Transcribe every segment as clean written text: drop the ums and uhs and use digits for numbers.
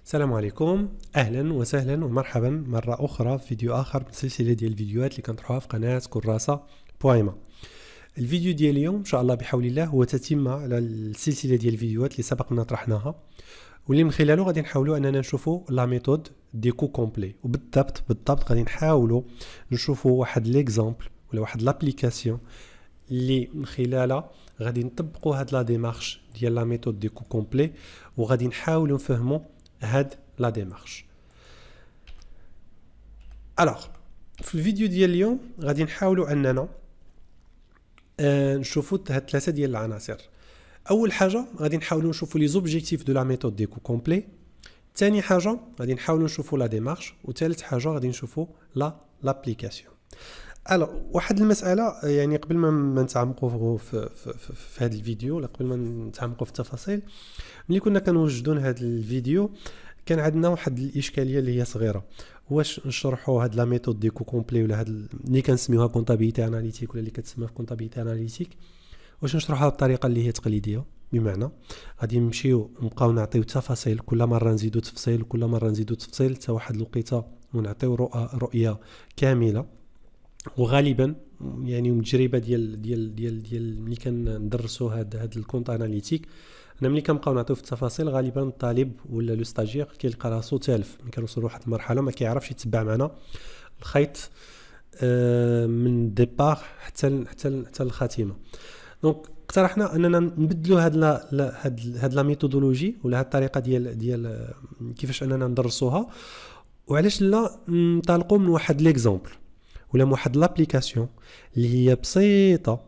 السلام عليكم، اهلا وسهلا ومرحبا مره اخرى في فيديو اخر من سلسله ديال الفيديوهات اللي كنطرحوها في قناه كراسه بويما. الفيديو ديال اليوم ان شاء الله بحول الله هو تتمه على السلسله ديال الفيديوهات اللي سبقنا طرحناها، واللي من خلاله غادي نحاولوا اننا نشوفوا لا ميثود ديكو كومبلي، وبالضبط غادي نحاولوا نشوفوا واحد ليكزامبل ولا واحد لابليكاسيون اللي من خلالها غادي نطبقوا هاد لا ديمارش ديال لا ميثود ديكو كومبلي، وغادي نحاولوا نفهموا هاد لا ديمارش. الوغ في الفيديو ديال اليوم غادي نحاولوا اننا نشوفوا هاد ثلاثه ديال العناصر. اول حاجه غادي نحاولوا نشوفوا لي زوبجيكتيف دو لا ميثود ديكو كومبلي، ثاني حاجه غادي نحاولوا نشوفوا لا ديمارش، وثالث حاجه غادي نشوفوا لابليكاسيون. الوغ واحد المساله، يعني قبل ما نتعمقوا في هذا الفيديو، ولا قبل ما نتعمقوا في التفاصيل، ملي كنا كنوجدوا هذا الفيديو كان عندنا واحد الاشكاليه اللي هي صغيره. واش نشرحوا هاد لا ميثود ديكو كومبلي ولا هاد اللي كنسميوها كونطابيليتي اناليتيك ولا اللي كتسمى في كونطابيليتي اناليتيك، واش نشرحوها بطريقه اللي هي تقليديه، بمعنى غادي نمشيو نبقاو نعطيو تفاصيل، كل مره نزيدو تفصيل كل مره نزيدو تفصيل حتى واحد الوقيته ونعطيو رؤيه كامله. وغالبا يعني من التجربه ديال ملي كندرسوا هاد الكونط اناليتيك، انا ملي كنبقاو نعطيو في التفاصيل غالبا الطالب ولا لو ستاجير كيلقى راسو تالف، ملي كنوصلوا لواحد المرحله ما كيعرفش يتبع معنا الخيط من الديبار حتى الخاتمه. دونك اقترحنا اننا نبدلوا هاد لا ميثودولوجي ولا هاد الطريقه ديال كيفاش اننا ندرسوها، وعلاش لا ننطلقوا من واحد ليكزامبل ولا من واحد لابليكاسيون اللي هي بسيطه،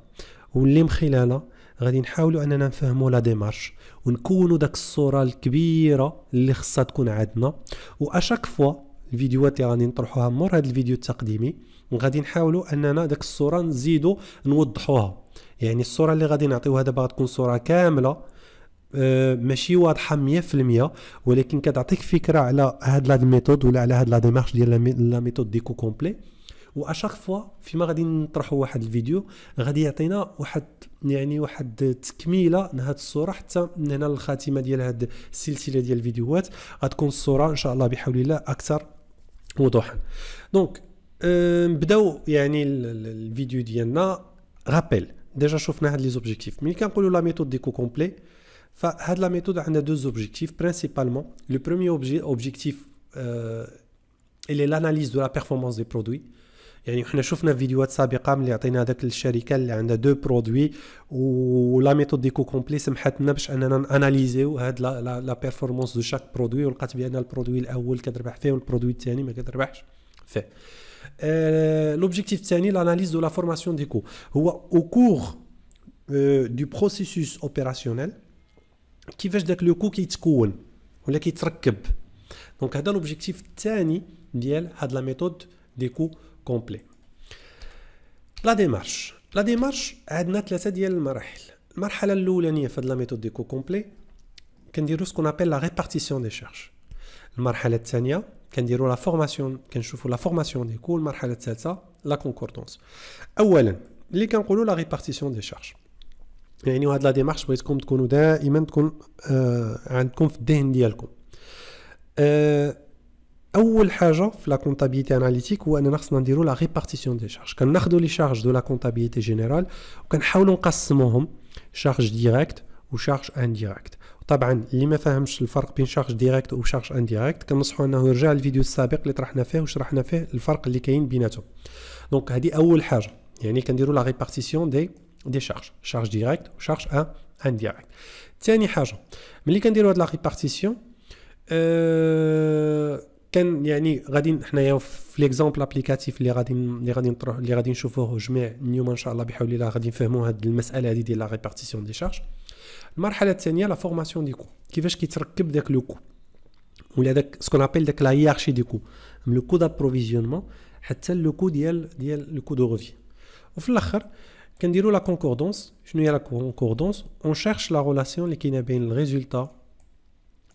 واللي من خلالها غادي نحاولوا اننا نفهموا لا ديمارش ونكونوا داك الصوره الكبيره اللي خصها تكون عندنا. واشاك فوا الفيديوهات اللي غادي نطرحوها مور هذا الفيديو التقديمي غادي نحاولوا اننا داك الصوره نزيدوا نوضحوها. يعني الصوره اللي غادي نعطيوها دابا غتكون صوره كامله ماشي واضحه 100%، ولكن كتعطيك فكره على هاد لا ميثود ولا على هاد لا ديمارش ديال لا ميثود ديكو كومبلي. واشاك فوا فيما غادي نطرحوا واحد الفيديو غادي يعطينا واحد تكميله لهاد الصوره، حتى من هنا للخاتمه ديال هاد السلسله ديال الفيديوهات غتكون الصوره ان شاء الله بحول الله اكثر وضوحا. دونك نبداو يعني الفيديو ديالنا. رابيل ديجا شفنا هاد لي زوبجيكتيف. ملي كنقولوا لا ميثود ديكو كومبلي، فهاد لا ميثود عندها دو زوبجيكتيف برينسيبالمون. لو بروميير اوبجيكتيف اللي لاناليز دو لا بيرفورمانس دي برودوي. يعني احنا شفنا فيديوهات سابقه ملي عطينا داك الشركه اللي عندها دو برودوي، ولا ميثود ديكو كومبلي سمحت لنا باش اننا اناليزيو هاد لا بيرفورمانس دو شاك برودوي، ولقات بان البرودوي الاول كتربح فيه والبرودوي الثاني ما كتربحش فيه. لوبجيكتيف الثاني لاناليز دو لا فورماسيون ديكو، هو او كور دو بروسيسوس اوبيراسيونيل، كيفاش داك لو كو كيتكون ولا كيتركب. دونك هذا لوبجيكتيف الثاني ديال هاد لا ميثود ديكو كومبلي. لا ديمارش عندنا ثلاثه ديال المراحل. المرحله الاولانيه في هاد لا ميثود ديكو كومبلي كنديروا سكون ابل لا ريبارتيسيون دي شارج. المرحله الثانيه كنديروا لا فورماسيون، كنشوفوا لا فورماسيون ديكو. المرحله الثالثه لا كونكوردونس. اولا اللي كنقولوا لا ريبارتيسيون دي شارج، يعني هاد لا ديمارش بغيتكم تكونوا دائما تكون عندكم في الذهن ديالكم. اول حاجه في لا كونطابيليتي اناليتيك هو اننا خصنا نديروا لا ريبارتيسيون دي شارج. كناخذوا لي شارج دو لا كونطابيليتي جينيرال وكنحاولوا نقسموهم شارج ديريكت وشارج انديريكت. طبعا اللي ما فهمش الفرق بين شارج ديريكت وشارج انديريكت كنصحوا انه يرجع للفيديو السابق اللي طرحنا فيه وشرحنا فيه الفرق اللي كاين بيناتهم. دونك هذه اول حاجه، يعني كنديروا لا ريبارتيسيون دي شارج ديريكت وشارج انديريكت. ثاني حاجه ملي كنديروا هاد لا ريبارتيسيون كان يعني غادي حنايا في ليكزامبل ابليكاتيف اللي غادي نشوفوه جميع اليوم ان شاء الله بحول الله غادي نفهموا هذه المساله هذه ديال لا ريبارتيسيون دي شارج. المرحله الثانيه لا فورماسيون ديكو، كيفاش كيتركب داك لو كو ولا داك سكون ابل داك لا هيرارشي ديكو من لو كو دابروفيزيونمون حتى لو كو ديال لو كو دو ريفي. وفي الاخر كنديروا لا كونكوردونس. شنو هي لا كونكوردونس؟ اون شيرش لا ريلاسيون اللي كاينه بين الريزولتا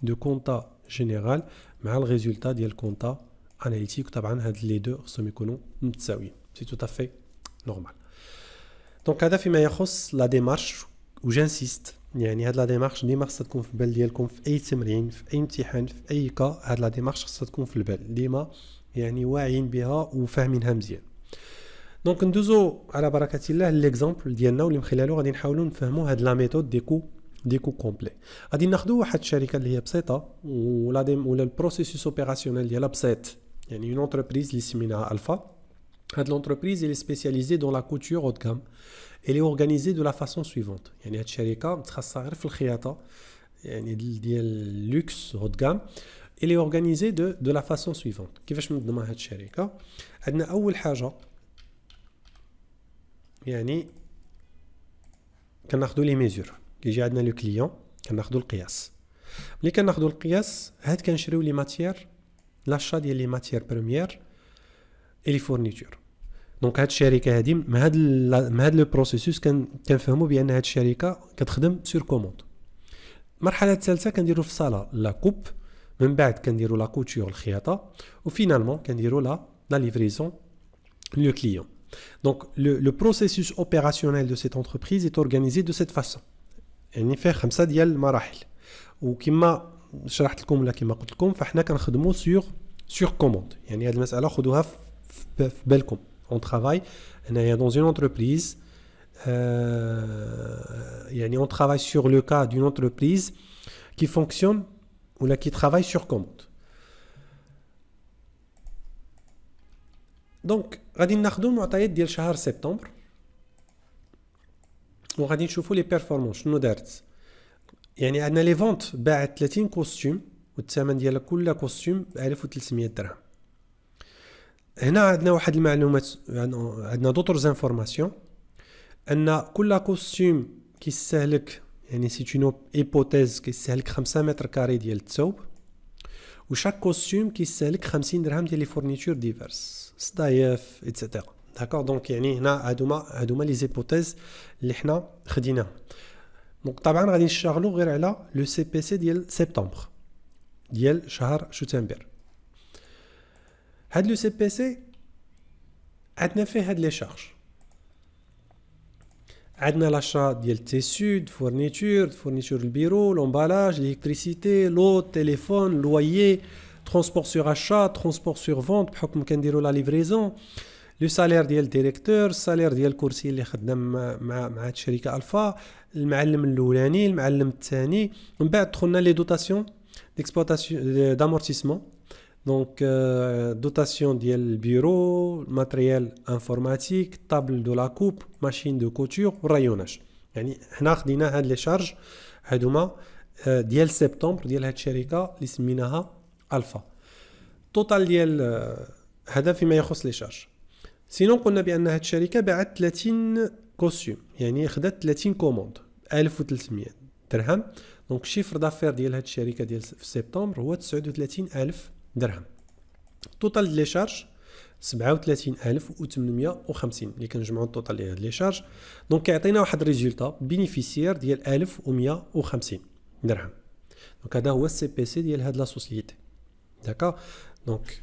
دو كونتا جينيرال مع الريزولتا ديال كونتا اناليتيك. طبعا هاد لي دو خصهم يكونوا متساويين، سي تو افي نورمال. دونك هذا فيما يخص لا ديمارش، وجانسيست يعني هاد لا ديمارش ديما خصها تكون في البال ديالكم في اي تمرين في اي امتحان في اي كا. هاد لا ديمارش خصها تكون في البال ديما، يعني واعيين بها وفاهمينها مزيان. دونك ندوزو على بركه الله ليكزامبل ديالنا واللي من خلاله غادي نحاولوا نفهموا هاد لا ميثود ديكو كومبلي. غادي ناخذوا واحد الشركه اللي هي بسيطه ولا البروسيسوس اوبيراسيونيل ديالها بسيط، يعني اون انتربريز اللي سميناها الفا. هاد l'entreprise elle est spécialisée dans la couture haut de gamme. Elle est organisée de la façon suivante. يعني هاد الشركه متخصصه غير في الخياطه، يعني ديال لوكس haut de gamme. Elle est organisée de la façon suivante. كيفاش منظمه هاد الشركه؟ عندنا اول حاجه يعني كناخذوا لي ميزور. كيجي عندنا لو كليون كناخذوا القياس. ملي كناخذوا القياس هاد كنشريو لي ماتيير لاشا ديال لي ماتيير بريمير اي لي فورنيتور. دونك هاد الشركه هادي مع هاد لو بروسيسوس كنفهموا بان هاد الشركه كتخدم سور كوموند. المرحله الثالثه كنديروا في الصاله لا كوب، من بعد كنديروا لا كوتور الخياطه، وفينالمون كنديروا لا ليفريزون لو كليون. Donc le processus opérationnel de cette entreprise est organisé de cette façon. يعني فيه 5 ديال المراحل، وكما شرحت لكم ولا كما قلت لكم فاحنا كنخدموا sur commande. يعني هذه المساله خذوها في بالكم. On travaille هنايا dans une entreprise يعني on travaille sur le cas d'une entreprise qui fonctionne ou qui travaille sur commande. دونك غادي ناخذوا المعطيات ديال شهر سبتمبر وغادي نشوفوا لي بيرفورمانس شنو دارت. يعني عندنا لي فونت باعت 30 كوستيم والثمن ديال كل كوستيم ب 1300 درهم. هنا عندنا واحد المعلومات، عندنا دوطرز انفورماسيون ان كل كوستيم كيستهلك، يعني سي اون ايبوتيز، كيستهلك 5 متر كاري ديال الثوب، وشاك كوستيم كيستهلك 50 درهم ديال لي فورنيتور ديفيرس، صدايف ايتترا. داكور. دونك يعني هنا هادوما لي زيبوتيز اللي حنا خديناهم. دونك طبعا غادي نشتغلوا غير على لو سي بي سي ديال سبتمبر ديال شهر شتنبر. هاد لو سي بي سي عندنا فيه هاد لي شارج. عندنا لاشا ديال التيسود، فورنيتور البيرو، لومبالاج، الالكتريسيتي، لو، تليفون، لويي، ترونسبور سور اشا، ترونسبور سور فونت بحكم كنديروا لا ليفريزون، لو سالير ديال الديريكتور، السالير ديال الكرسي اللي خدام مع هاد الشركه الفا، المعلم الاولاني، المعلم الثاني. من بعد دخلنا لي دوتاسيون ديكسبلوطاسيون دامورتيسمون. دونك دوتاسيون ديال البيرو، ماتريال انفورماتيك، طابل دو لا كوب، ماشين دو كوتور والرايوناج. يعني حنا خدينا هاد لي شارج هادوما ديال سبتمبر ديال هاد الشركه اللي سميناها الفا. توتال ديال هذا فيما يخص لي شارج. سينون قلنا بان هاد الشركه باعت 30 كوستيوم، يعني خدات 30 كوموند 1300 درهم. دونك شيفر دافير ديال هاد الشركه ديال في سبتمبر هو 39000 درهم. توتال لي شارج 37850 اللي كنجمعوا التوتال ديال هاد لي شارج. دونك كيعطينا واحد الريزولطا بينيفيسيير ديال 1150 درهم. دونك هذا هو السي بي سي ديال هاد لا سوسيتي. داكا. دونك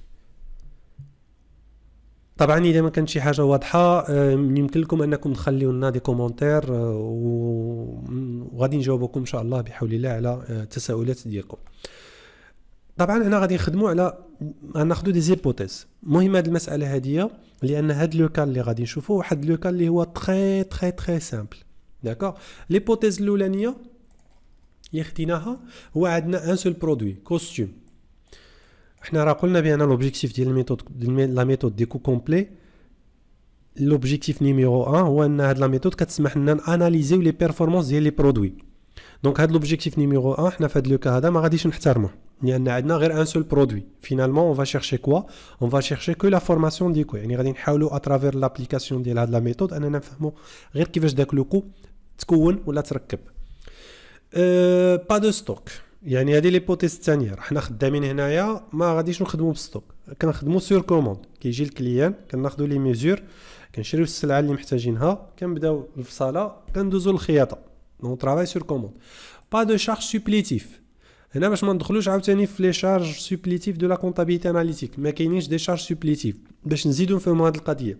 طبعا اذا ما كانت شي حاجه واضحه يمكن لكم انكم تخليوا لنا دي كومونتير وغادي نجاوبكم ان شاء الله بحول الله على التساؤلات ديالكم. طبعا هنا غادي نخدموا على ناخذوا دي زيبوتيز. مهم هذه المساله هذه لان هذا لو كان اللي غادي نشوفوه واحد لو كان اللي هو تري تري تري سامبل. داكور. ليبوتيز الاولانيه اللي خديناها هو عندنا ان سول برودوي كوستيم. احنا راه قلنا بان لوبجيكتيف ديال الميثود لا ميثود ديكو كومبلي، لوبجيكتيف نيميرو 1 هو ان هاد لا ميثود كتسمح لنا اناليزيو لي بيرفورمانس ديال لي برودوي. دونك هاد لوبجيكتيف نيميرو 1 حنا في هاد لو كا هذا ما غاديش نحترموه لان عندنا غير ان سول برودوي. فينالمون اون فا شيرشي كوا، اون فا شيرشي كو لا فورماسيون ديكو. يعني غادي نحاولوا اترافير لابليكاسيون ديال هاد لا ميثود اننا نفهموا غير كيفاش داك لو كو تكون ولا تركب. با دو ستوك، يعني هذه ليبوتيز الثانيه. حنا خدامين هنايا ما غاديش نخدموا بالستوك، كنخدموا سور كوموند. كيجي الكليان كناخذوا لي ميزور، كنشريو السلعه اللي محتاجينها، كنبداو الفصاله، كندوزو للخياطه. دون ترافاي سور كوموند. با دو شارج سوبليتيف. هنا باش ما ندخلوش عاوتاني في لي شارج سوبليتيف دو لا كونطابيليتي اناليتيك، ما كاينينش دي شارج سوبليتيف باش نزيدو نفهموا هذه القضيه.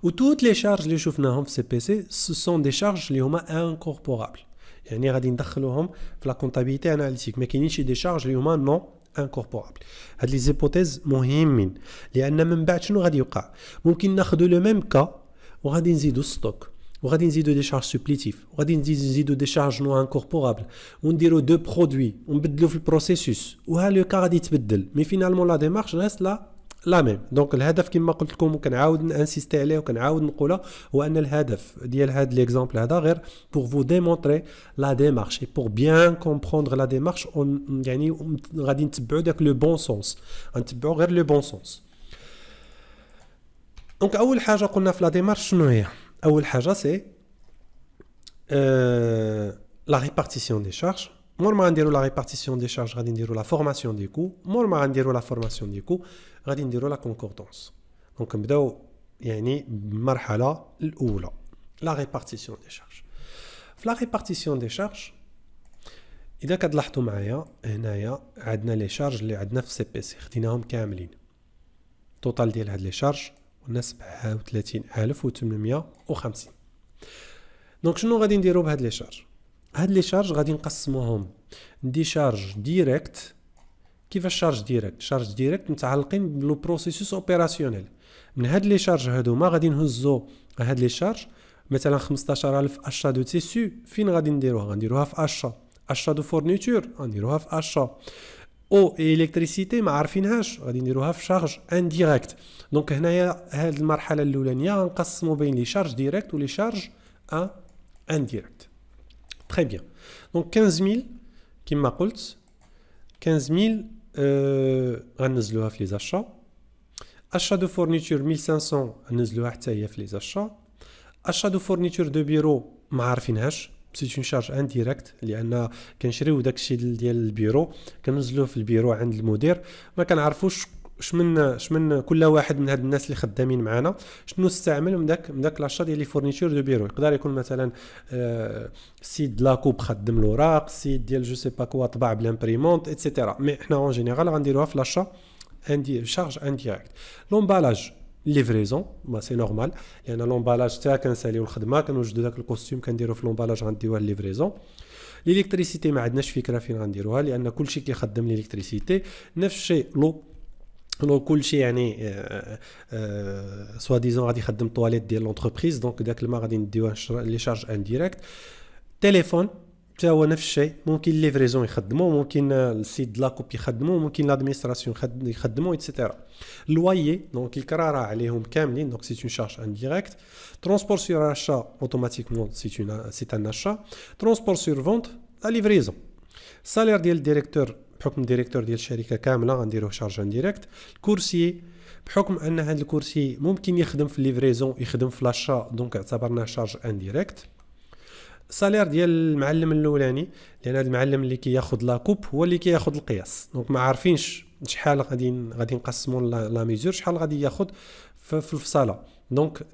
و توت لي شارج اللي شفناهم في سي بي سي سو سون دي شارج اللي هما انكوربورابل، يعني غادي ندخلوهم في لا كونطابيليتي اناليتيك. ما كاينينش دي شارج اللي هما نون انكوربورابل. هاد لي زيبوتيز مهمين لان من بعد شنو غادي يوقع؟ ممكن ناخذوا لو ميم كا وغادي نزيدوا ستوك وغادي نزيدوا دي شارج سوبليتيف وغادي نزيدوا دي شارج نو انكوربورابل ونديروا دو برودوي ونبدلوا في البروسيسوس وها لو كا غادي يتبدل مي فينالمون لا ديمارش ريست لا ميم. دونك الهدف كما قلت لكم وكنعاود نانسيستي عليه وكنعاود نقولها هو ان الهدف ديال هذا ليكزامبل هذا غير بور فو ديمونطري لا ديمارش اي بور بيان كومبروندر لا ديمارش يعني غادي نتبعوا داك لو بون سونس غنتبعوا غير لو بون سونس. دونك اول حاجه قلنا في لا ديمارش شنو هي؟ اول حاجه سي لا ريبارتيسيون دي شارج. مور ما غنديروا لا ريبارتيسيون دي شارج غادي نديروا لا فورماسيون دي كو. مور ما غنديروا لا فورماسيون دي كو غادي نديروا لا كونكوردونس. دونك نبداو يعني بالمرحله الاولى لا ريبارتيسيون دي شارج. في لا ريبارتيسيون دي شارج اذا كتلاحظوا معايا هنايا عندنا لي شارج اللي عندنا في سي بي سي خديناهم كاملين. التوتال ديال هاد لي شارج قلنا 37850. دونك شنو غادي نديروا بهاد لي شارج؟ هاد لي شارج غادي نقسموهم دي شارج ديريكت. كيفاش شارج ديريكت؟ شارج ديريكت متعلقين بلو بروسيسوس اوبيراسيونيل. من هاد لي شارج هادوما غادي نهزو هاد لي شارج مثلا 15000 اشا دو تيسو فين غادي نديروها؟ غنديروها في اشا دو فورنيتور غنديروها في اشا او الكتريسيتي ما عارفينهاش غادي نديروها في شارج انديريكت. دونك هنايا هاد المرحله الاولانيه غنقسموا بين لي شارج ديريكت ولي شارج انديريكت. تري بيان. دونك 15000 كما قلت 15000 غنزلوها في لي زاشا. اشا دو فورنيتور 1500 غنزلوها حتى هي في لي زاشا. اشا دو فورنيتور دو بيرو ما عارفينهاش سي اون شارج انديريكت لان كنشريو داكشي ديال البيرو كنزلوه في البيرو عند المدير ما كنعرفوش شمن كل واحد من هاد الناس اللي خدامين معنا شنو استعمل من داك لاشا ديال لي فورنيتور دو بيرو. يقدر يكون مثلا سيد لاكوب خدم الاوراق سيد ديال جو سي با كوا طبع بالامبريمونت ايتترا. مي حنا اون جينيرال غنديروها في لاشا شارج انديريكت. لومبالاج ليفريزون ما سي نورمال لان لومبالاج حتى كنساليو الخدمه كنوجدوا داك الكوستيم كنديرو في لومبالاج غنديوها ليفريزون. الالكتريسيتي ما عندناش فكره فين غنديروها لان كلشي كيخدم الالكتريسيتي نفس الشيء لو كلشي يعني سوا ديزون غادي يخدم طواليت ديال لونتربريز دونك داك الماء غادي نديوه لي شارج انديريكت. تليفون حتى هو نفس الشيء ممكن ليفريزون يخدموا ممكن السيد لاكوب يخدموا ممكن لادمينستراسيون يخدموا ايتترا. لويي دونك الكراره عليهم كاملين دونك سي اون شارج انديريكت. ترونسبور سور اشا اوتوماتيكمون سي ان اشا. ترونسبور سور فونت لا ليفريزون. السالير ديال الديريكتور بحكم الديريكتور ديال الشركه كامله غنديروه شارج انديريكت. الكرسي بحكم ان هذا الكرسي ممكن يخدم في الليفريزون يخدم في لاشا دونك اعتبرناه شارج انديريكت. السالير ديال المعلم الاولاني لان هذا المعلم اللي كياخذ لاكوب هو اللي كياخذ القياس دونك ما عارفينش شحال غادي نقسموا لا ميزور شحال غادي ياخذ في الفصاله دونك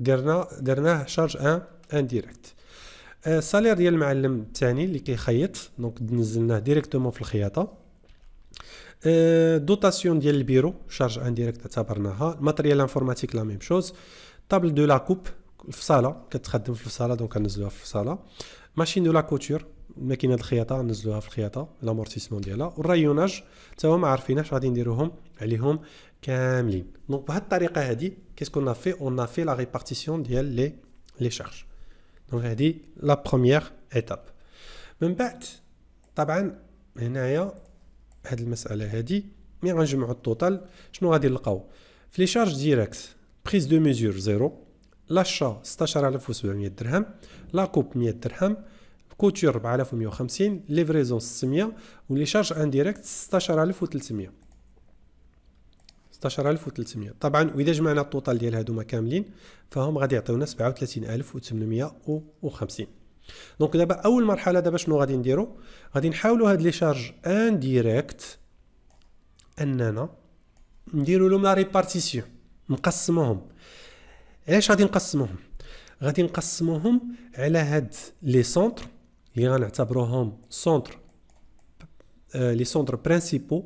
درناه شارج انديريكت. السالير ديال المعلم الثاني اللي كيخيط دونك نزلناه ديريكتومون في الخياطه. دوتاسيون ديال البيرو شارج انديريكت اعتبرناها. ماتريال انفورماتيك لا ميم شوز. طابل دو لاكوب الفصاله كتخدم في الفصاله دونك نزلوها في الفصاله. ماشين دو لا كوتور ماكينه الخياطه نزلوها في الخياطه لامورتيسمون ديالها. والرايوناج حتى هما ما عارفيناش غادي نديروهم عليهم كاملين. دونك بهذه الطريقه هذه كيسكون في اون في لا ريبارتيسيون ديال لي شارج. دونك هذه لا بروميير ايتاب. من بعد طبعا هنايا هاد المساله هذه مي غنجمعوا التوتال شنو غادي نلقاو في لي شارج ديريكت. بريز دو ميزور زيرو. لاشا 16700 درهم. لاكوب 100 درهم. كوتور 4150. ليفريزون 600 ولي شارج انديريكت 16300. طبعا واذا جمعنا التوتال ديال هادوما كاملين فهم غادي يعطيونا 37850. دونك دابا اول مرحله دابا شنو غادي نديرو؟ غادي نحاولوا هاد لي شارج انديريكت اننا نديرو لهم لا ريبارتيسيون نقسموهم. علاش غادي نقسموهم؟ غادي نقسموهم على هاد لي سونتر اللي غنعتبروهم سونتر لي سونتر برينسيبو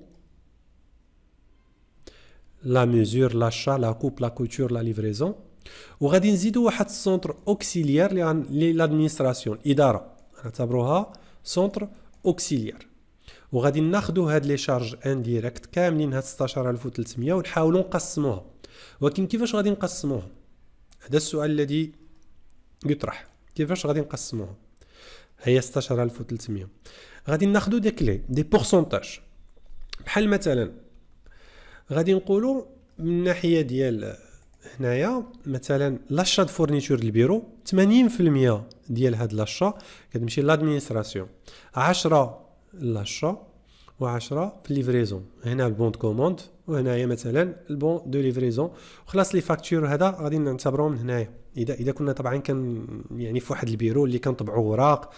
لا ميزور لاشا لا كوب لا كوتور لا ليفريزون. وغادي نزيدوا واحد السونتر اوكسيليير لي لادمينستراسيون اداره نعتبروها سونتر اوكسيليير. وغادي ناخذوا هاد لي شارج انديريكت كاملين هاد 16300 ونحاولوا نقسموها. ولكن كيفاش غادي نقسموها؟ هذا السؤال الذي يطرح. كيفاش غادي نقسموها؟ هي 16300 غادي ناخذوا دي بورسونتاج. بحال مثلا غادي نقولوا من الناحيه ديال هنايا مثلا لاشا د فورنيتور البيرو 80% ديال هاد لاشا كتمشي لادمينستراسيون، 10 لاشا و10 في ليفريزون. هنا البون دو كوموند وهنايا مثلا البون دو ليفريزون. وخلاص لي فاكتور هذا غادي نعتبروه من هنايا. اذا كنا طبعا كان يعني في واحد البيرو اللي كنطبعوا اوراق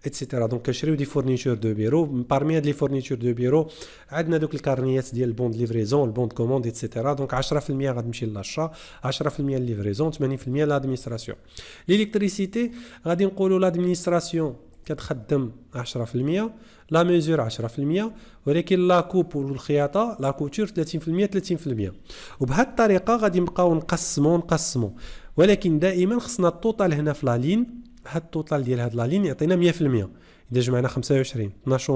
اتسيتيرا، دونك كنشريو دي فورنيتور دو بيرو. بارمي هاد لي فورنيتور دو بيرو عندنا دوك الكارنيات ديال البون دو ليفريزون، البون دو كوموند اتسيتيرا. دونك 10% غتمشي للاشا، 10% لليفريزون، 80% لادمينستراسيون. الالكتريسيتي غادي نقولوا لادمينستراسيون كتخدم 10%، لا ميزور 10%، ولكن لا كوب والخياطه لا كوتور 30%. وبهذه الطريقه غادي نبقاو نقسموا، ولكن دائما خصنا التوتال هنا في لا لين. هاد التوتال ديال هاد لا لين يعطينا 100%. اذا جمعنا 25 12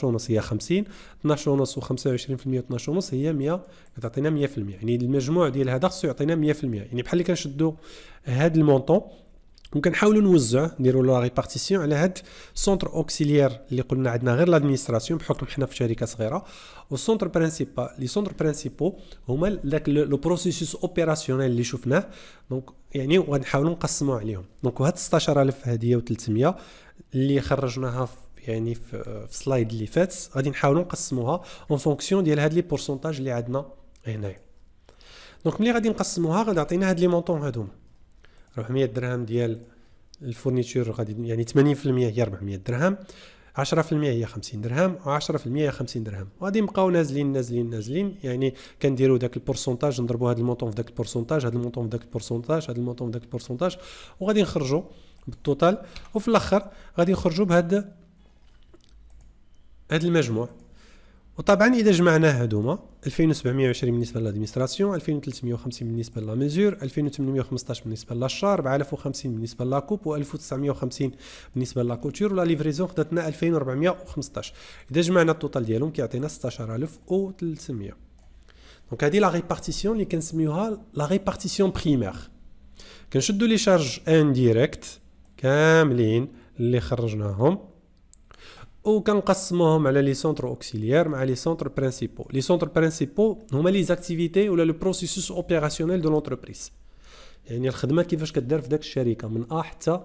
ونص هي 50، 12 ونص و25% 12 ونص هي 100، كتعطينا 100%. يعني المجموع ديال هذا خصو يعطينا 100%. يعني بحال اللي كنشدوا هاد المونطون وكنحاولوا نوزعوا نديروا لا ريبارتيسيون على هاد سونتر اوكسيليير اللي قلنا عندنا غير لادمينستراسيون بحكم حنا في شركه صغيره، والسونتر برينسيبال. لي سونتر برينسيبو هما داك لو بروسيسوس اوبيراسيونيل اللي شفناه. دونك يعني غنحاولوا نقسموا عليهم. دونك هاد 16000 هذه و300 اللي خرجناها يعني في سلايد اللي فات غادي نحاولوا نقسموها اون فونكسيون ديال هاد لي بورسونتاج اللي عندنا هنايا. دونك ملي غادي نقسموها غادي يعطينا هاد لي مونطون هادوما. 400 درهم ديال الفورنيتور غادي يعني 80% هي 400 درهم، 10% هي 50 درهم، و10% هي 50 درهم. وغادي نبقاو نازلين يعني كنديروا داك البورسونتاج، نضربوا هذا المونطون في داك البورسونتاج، هذا المونطون في داك البورسونتاج، هذا المونطون في داك البورسونتاج، وغادي نخرجوا بالتوتال. وفي الاخر غادي نخرجوا بهذا المجموع. وطبعا اذا جمعنا هادوما 2720 بالنسبه للادمينستراسيون، 2350 بالنسبه لا ميزور، 2815 بالنسبه للاشار، 4050 بالنسبه لا كوب، و1950 بالنسبه لا كوتور، ولا ليفريزون خداتنا 2415. اذا جمعنا التوتال ديالهم كيعطينا 16300. دونك هذه لا ريبارتيسيون اللي كنسميوها لا ريبارتيسيون بريمير. كنشدوا لي شارج انديريكت كاملين اللي خرجناهم وكنقسموهم على لي سونتر اوكسيليير مع لي سونتر برينسيبو. لي سونتر برينسيبو هما لي زاكتيفيتي ولا لو بروسيسوس اوبيراسيونيل دو لونتربريز، يعني الخدمه كيفاش كدار في داك الشركه من حتى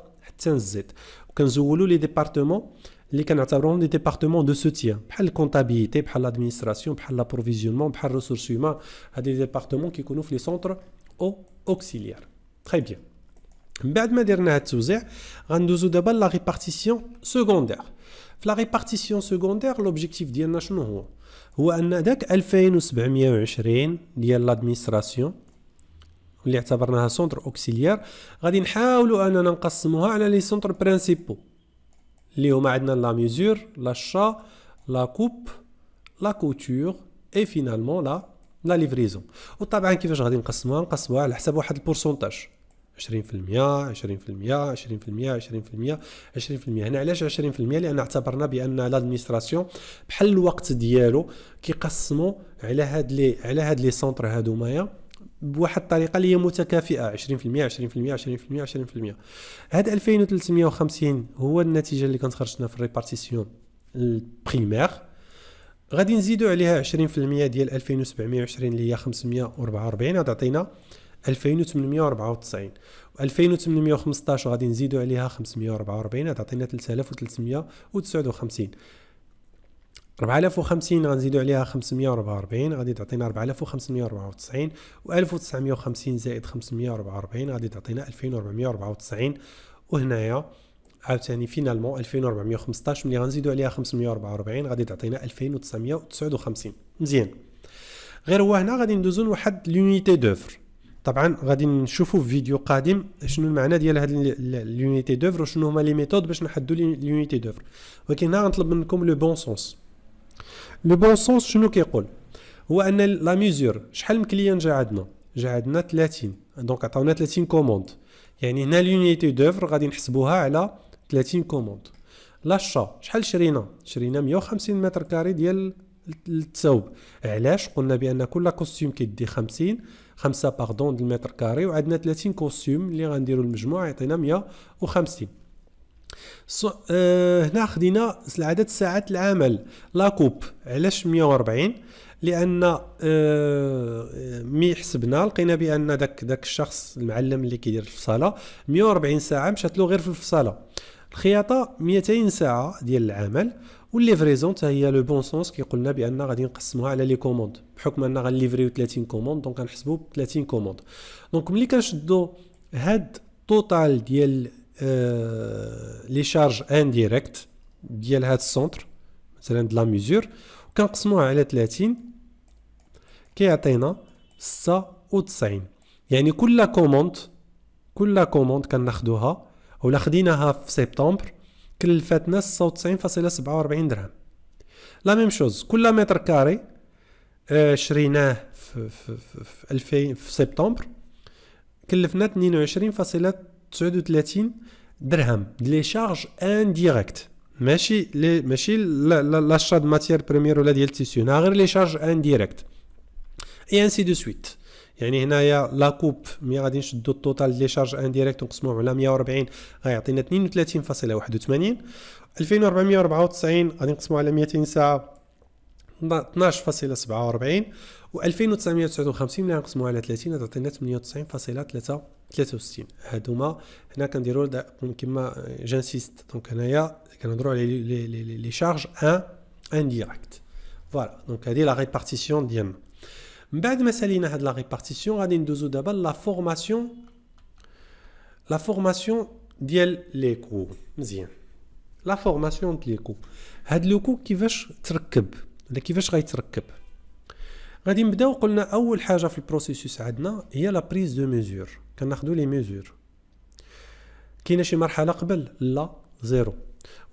نزيد. وكنزولوا لي ديبارتمون اللي كنعتبروهم دي ديبارتمون دو سوتيان، بحال الكونطابيليتي، بحال لادمينستراسيون، بحال لابروفيزيونمون، بحال ريسورس هيومان. هاد لي ديبارتمون كيكونوا في لي سونتر اوكسيليير. تري بيان. من بعد ما درنا هاد التوزيع غندوزو دابا لا ريبارتيسيون سكوندير. في لا ريبارتيسيون سكوندير لوبجيكتيف ديالنا شنو هو ان داك 2720 ديال لادمينستراسيون اللي اعتبرناها سونتر اوكسيليير غادي نحاولوا اننا نقسموها على لي سونتر برينسيبو اللي هما عندنا لا ميزور، لا شا، لا كوب، لا كوتور اي فينالمون لا ليفريزون. وطبعا كيفاش غادي نقسموها على حسب واحد البورسونتاج 20%. هنا علاش 20%؟ لان اعتبرنا بان لادمينستراسيون بحال الوقت ديالو كيقسموا على هاد لي سونتر هادومايا بواحد الطريقه اللي هي متكافئه 20%. هاد 2350 هو النتيجه اللي كانت خرجتنا في الريبارتيسيون البريمير. غادي نزيدوا عليها 20% ديال 2720 اللي هي 544 غتعطينا 2894. و 2815 غادي نزيدوا عليها 544 غتعطينا 3359. 4050 غنزيدوا عليها 544 غادي تعطينا 4594. و 1950 زائد 544 غادي تعطينا 2494. وهنايا عاوتاني فينالمون 2415 ملي غنزيدوا عليها 544 غادي تعطينا 2959. مزيان. غير هو هنا غادي ندوزو لواحد لونيتي دوفر. طبعا غادي نشوفوا في فيديو قادم شنو المعنى ديال هاد لونيتي دوفر وشنو هما لي ميثود باش نحدوا لونيتي دوفر. ولكن هنا غنطلب منكم لو بون سونس. لو بون سونس شنو كيقول؟ هو ان لا ميزور شحال من كليان جا عندنا 30. دونك عطاونا 30 كوموند، يعني هنا لونيتي دوفر غادي نحسبوها على 30 كوموند. لاشا شحال شرينا 150 متر كاري ديال الثوب. علاش؟ قلنا بان كل كوستيم كيدي 5 باردون د المتر كاري، وعندنا 30 كوستيم اللي غنديروا المجموع يعطينا 150. هنا خدينا عدد ساعات العمل لا كوب. علاش 140؟ لان مي حسبنا لقينا بان داك الشخص المعلم اللي كيدير في الفصاله 140 ساعه مشات له غير في الفصاله. الخياطه 200 ساعه ديال العمل، والليفريزون حتى هي لو بون سونس كيقولنا بان غادي نقسموها على لي كوموند، بحكم ان غنليفريو 30 كوموند دونك غنحسبوا ب 30 كوموند. دونك ملي كنشدوا هاد توتال ديال لي شارج انديريكت ديال هاد السونتر مثلا د لا ميزور وكنقسموها على 30 كيعطينا 96. يعني كل كوموند كناخذوها ولا خديناها في سبتمبر كلفتنا 96.47 درهم. لا ميم شوز كل متر كاري شريناه في 2000 في سبتمبر كلفنا 22.39 درهم لي شارج انديريكت، ماشي لاشا د ماتير بريمير ولا ديال تيسيون، غير لي شارج انديريكت اي انسي دو سويت. يعني هنايا لا كوب مي غادي نشدو التوتال لي شارج انديريكت ونقسموه على 140 غيعطينا 32.81. 2494 غادي نقسموه على 200 ساعه 12.47، و 2959 ملي نقسموه على 30 غتعطينا 98.63. هادوما هنا كنديروا كما جانسيست. دونك هنايا كنهضروا على لي شارج انديريكت. فوالا دونك هذه لا ريبارتيسيون ديالنا. من بعد ما سالينا هاد لا ريبارتيسيون غادي ندوزو دابا لا فورماسيون ديال لي كو. مزيان لا فورماسيون ديال لي كو. هاد لو كو كيفاش تركب ولا كيفاش غيتركب؟ غادي نبداو قلنا اول حاجه في البروسيسوس عندنا هي لا بريز دو ميزور. كناخذوا لي ميزور. كاينه شي مرحله قبل؟ لا، زيرو.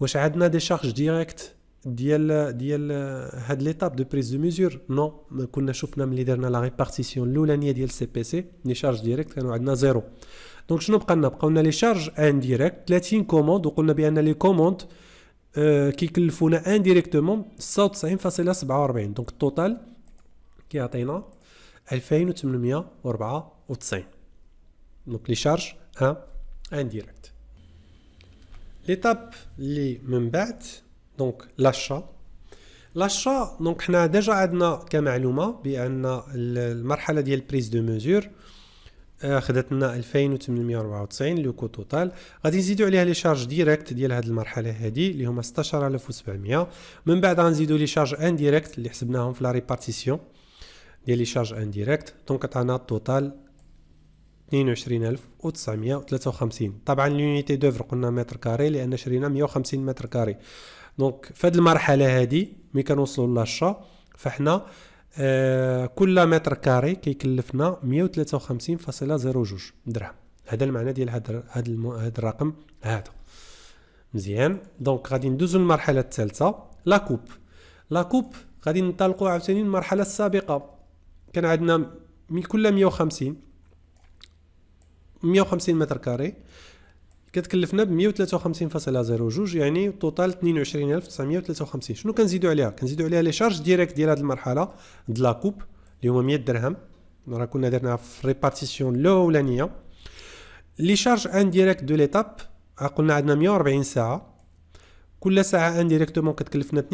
واش عندنا دي شارج ديريكت ديال هاد ليتاب دو بريز دو ميزور؟ نو، كنا شفنا ملي درنا لا ريبارتيسيون الاولانيه ديال سي بي سي لي شارج ديريكت كانوا عندنا زيرو. دونك شنو بقاو لنا لي شارج انديريكت 30 كوموند، وقلنا بان لي كوموند كيكلفونا انديريكتومون 96.47. دونك التوتال كيعطينا 2894. دونك لي شارج انديريكت. ليتاب اللي من بعد دونك لاشا. دونك حنا ديجا عندنا كمعلومه بان المرحله ديال بريز دو ميزور خدتنا 2894 لو كو توتال. غادي نزيدوا عليها لي شارج ديريكت ديال هذه المرحله هذه اللي هما 16700. من بعد غنزيدوا لي شارج انديريكت اللي حسبناهم في لا ريبارتيسيون ديال لي شارج انديريكت. دونك عطانا التوتال 22953. طبعا لونيتي دوفر قلنا متر كاري لان شرينا 150 متر كاري. دونك في هذه المرحله هذه ملي كنوصلوا للاشا فاحنا كل متر كاري كيكلفنا 153.02 درهم. هذا المعنى ديال هذا الرقم هذا. مزيان. دونك غادي ندوزو للمرحله الثالثه لا كوب. غادي ننطلقوا عاوتاني المرحله السابقه. كان عندنا كل 150 متر كاري كتكلفنا ب 153.02، يعني توتال 22953. شنو كنزيدوا عليها؟ كنزيدوا عليها لي شارج ديريكت ديال هذه المرحله د لا كوب اللي هما 100 درهم. راه كنا درناها في ريبارتيسيون الاولانيه. لي شارج انديريكت دو ليتاب قلنا عندنا 140 ساعه. كل ساعه انديريكتومون كتكلفنا 32.81،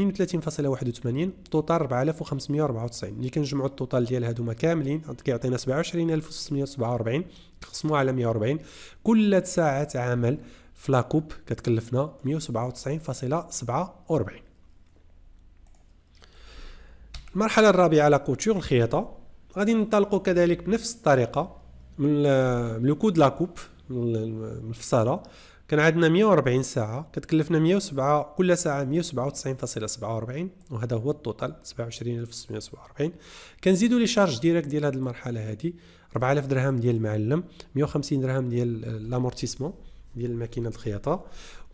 توتال 4594. اللي كنجمعوا التوتال ديال هادوما كاملين كيعطينا 27647 تقسموها على 140. كل ساعه عمل في لاكوب كتكلفنا 197.47. المرحله الرابعه لا كوتور الخياطه. غادي ننطلقوا كذلك بنفس الطريقه من لو كود لاكوب من الفصاله. كان عندنا 140 ساعة كتكلفنا 107 كل ساعة 197.47، وهذا هو التوتال 27647. كنزيدوا لي شارج ديريكت ديال هذه المرحلة هذه 4000 درهم ديال المعلم، 150 درهم ديال لامورتيسمون ديال الماكينة الخياطة.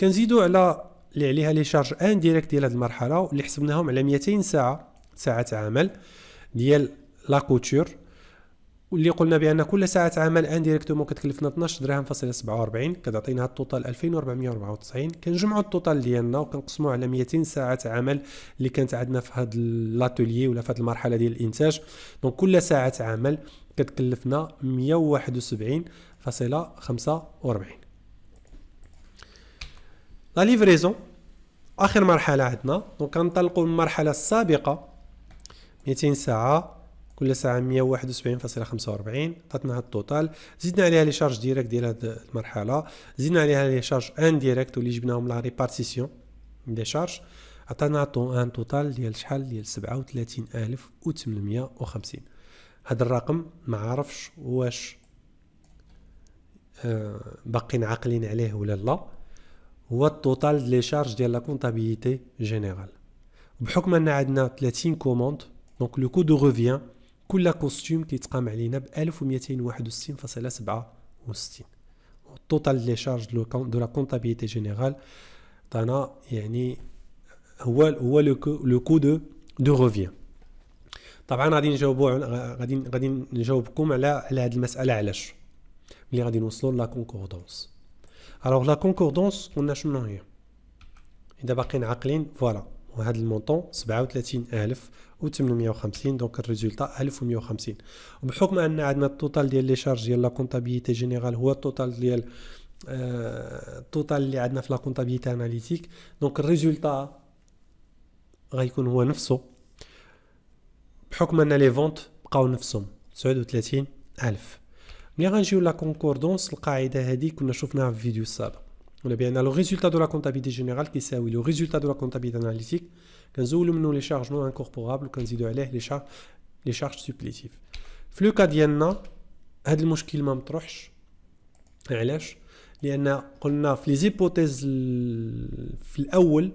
كنزيدوا على اللي عليها لي شارج انديريكت ديال هذه المرحلة واللي حسبناهم على 200 ساعة عمل ديال لا كوتور. واللي قلنا بان كل ساعه عمل انديريكتومون كتكلفنا 12 درهم فاصله 47 كتعطينا التوتال 2494. كنجمعوا التوتال ديالنا وكنقسموه على 200 ساعه عمل اللي كانت عندنا في هذا لاتوليي ولا في هذه المرحله ديال الانتاج. دونك كل ساعه عمل كتكلفنا 171.45. لا ليفريزون اخر مرحله عندنا. دونك كنطلقوا من المرحله السابقه 200 ساعه كل ساعه 171.45 عطاتنا التوتال. زدنا عليها لي شارج ديريكت ديال هذه المرحله، زدنا عليها لي شارج انديريكت واللي جبناهم لا ريبارتيسيون دي شارج، عطانا ان توتال ديال شحال ديال 37,850. هذا الرقم ما عرفش واش باقيين عاقلين عليه ولا لا، هو التوتال لي شارج ديال لا كونطابيليتي جينيرال. بحكم ان عندنا 30 كوموند دونك لو كو دو ريفيان كل كوستيم كيتقام علينا ب 1261.67. التوتال لي شارج دو لا كونطابيليتي جينيرال عطانا يعني هو لو كو دو ريفيان. طبعا غادي نجاوبكم على هذه المساله علاش ملي غادي نوصلوا لا كونكوردونس. الوغ لا كونكوردونس قلنا شنو هي؟ اذا باقيين عاقلين فوالا وهذا المونطون 37,850 دونك الريزولتا 1150. وبحكم ان عندنا التوتال ديال لي شارج ديال لا كونطابيليتي جينيرال هو التوتال ديال التوتال اللي عندنا في لا كونطابيليتي اناليتيك، دونك الريزولتا غيكون هو نفسه بحكم ان لي فونت بقاو نفسهم 39,000. ملي غنجيو لا كونكوردونس القاعده هذه كنا شفناها في الفيديو السابق، ولا بان لو ريزولتا دو لا كونطابيليتي جينيرال كيساوي لو ريزولتا دو لا كونطابيليتي اناليتيك كنزولوا منه لي شارج نو انكوربورابل وكنزيدوا عليه لي شارج سوبليتيف. في لو كا ديالنا هذا المشكل ما مطروحش. علاش؟ لان قلنا في لي زيبوتيز في الاول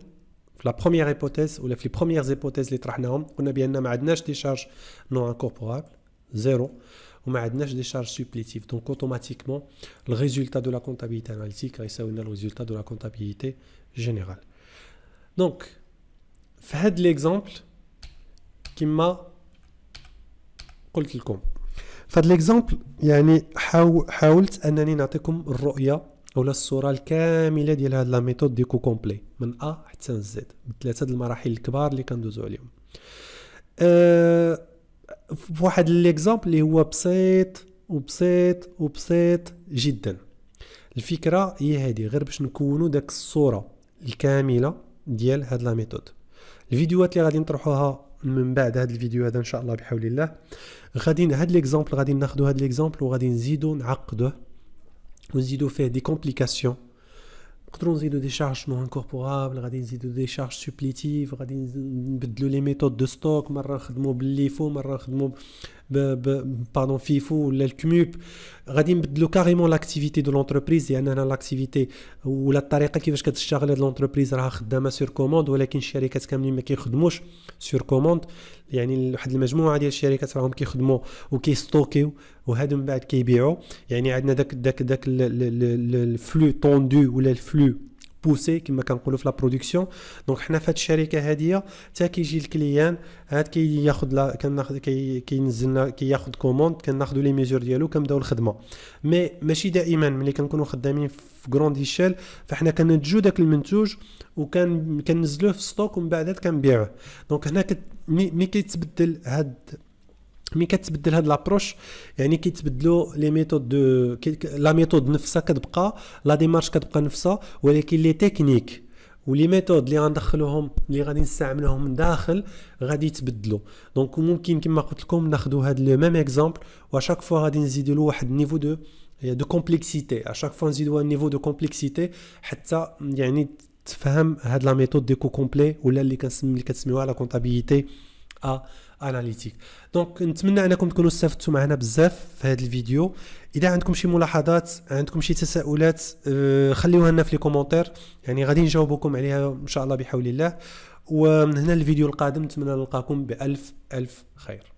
في لا بروميير هيبوتيز ولا في لي بروميير زيبوتيز اللي طرحناهم قلنا بان ما عندناش دي شارج نو انكوربورابل زيرو وما عندناش دي شارج سوبليتيف، دونك اوتوماتيكمون الريزولتا دو لا كونطابيليتي اناليتيك غيساوي لنا الريزولتا دو لا كونطابيليتي جينيرال. دونك في هاد ليكزامبل كما قلت لكم في هاد ليكزامبل يعني حاولت انني نعطيكم الرؤيه ولا الصوره الكامله ديال هاد لا ميثود ديكو كومبلي من ا حتى زد بثلاثه المراحل الكبار اللي كندوزو عليهم. في واحد ليكزامبل اللي هو بسيط جدا. الفكره هي هذه غير باش نكونوا داك الصوره الكامله ديال هاد لا ميثود. الفيديوهات اللي غادي نطرحوها من بعد هذا الفيديو هذا ان شاء الله بحول الله غادي هاد ليكزامبل غادي ناخذوا هاد ليكزامبل وغادي نزيدوا نعقدوه ونزيدوا فيه دي كومبليكاسيون. نقدروا نزيدوا دي شارج نو انكوربورابل، غادي نزيدوا دي شارج سوبليتيف، غادي نبدلوا لي ميثود دو ستوك، مره نخدموا بالليفو مره نخدموا باردون فيفو ولا الكموب، غادي نبدلوا كاريمون لاكتيفيتي دو لونتربريز لاننا لاكتيفيتي ولا الطريقه كيفاش كتشتغل هاد لونتربريز راه خدامه سور كوموند، ولكن الشركات كاملين ما كيخدموش سور كوموند. يعني واحد المجموعه ديال الشركات راهم كيخدموا وكيستوكيو وهادو من بعد كيبيعوا. يعني عندنا داك الفلو طوندو ولا الفلو بوسي كما كنقولوا في لا برودكسيون. دونك حنا في هاد الشركه هاديه حتى كيجي الكليان هاد كياخذ كناخذ كينزلنا كياخذ كوموند كناخذوا لي ميزور ديالو كنبداو الخدمه. مي ماشي دائما ملي كنكونوا خدامين في غروند ايشيل فاحنا كننتجوا داك المنتوج كننزلوه في ستوك ومن بعد كنبيعوه. دونك هنا ملي كيتبدل هاد لابروش يعني كيتبدلوا لي ميثود دو لا ميثود نفسها كتبقى، لا ديمارش كتبقى نفسها، ولكن لي تكنيك ولي ميثود اللي غندخلوهم اللي غادي نستعملوهم من داخل غادي يتبدلوا. دونك ممكن كما قلت لكم ناخذوا هاد لو ميم اكزامبل واشاك فوا غادي نزيدوا له واحد النيفو دو كومبلكسيتي، اشاك فوا نزيدوا النيفو دو كومبلكسيتي حتى يعني تفهم هاد لا ميثود ديكو كومبلي ولا اللي كتسميوها لا كونطابيليتي اناليتيك. دونك نتمنى انكم تكونوا استفدتوا معنا بزاف في هذا الفيديو. اذا عندكم شي ملاحظات عندكم شي تساؤلات خليوها لنا في لي كومونتير، يعني غادي نجاوبكم عليها ان شاء الله بحول الله. ومن هنا الفيديو القادم نتمنى نلقاكم بألف خير.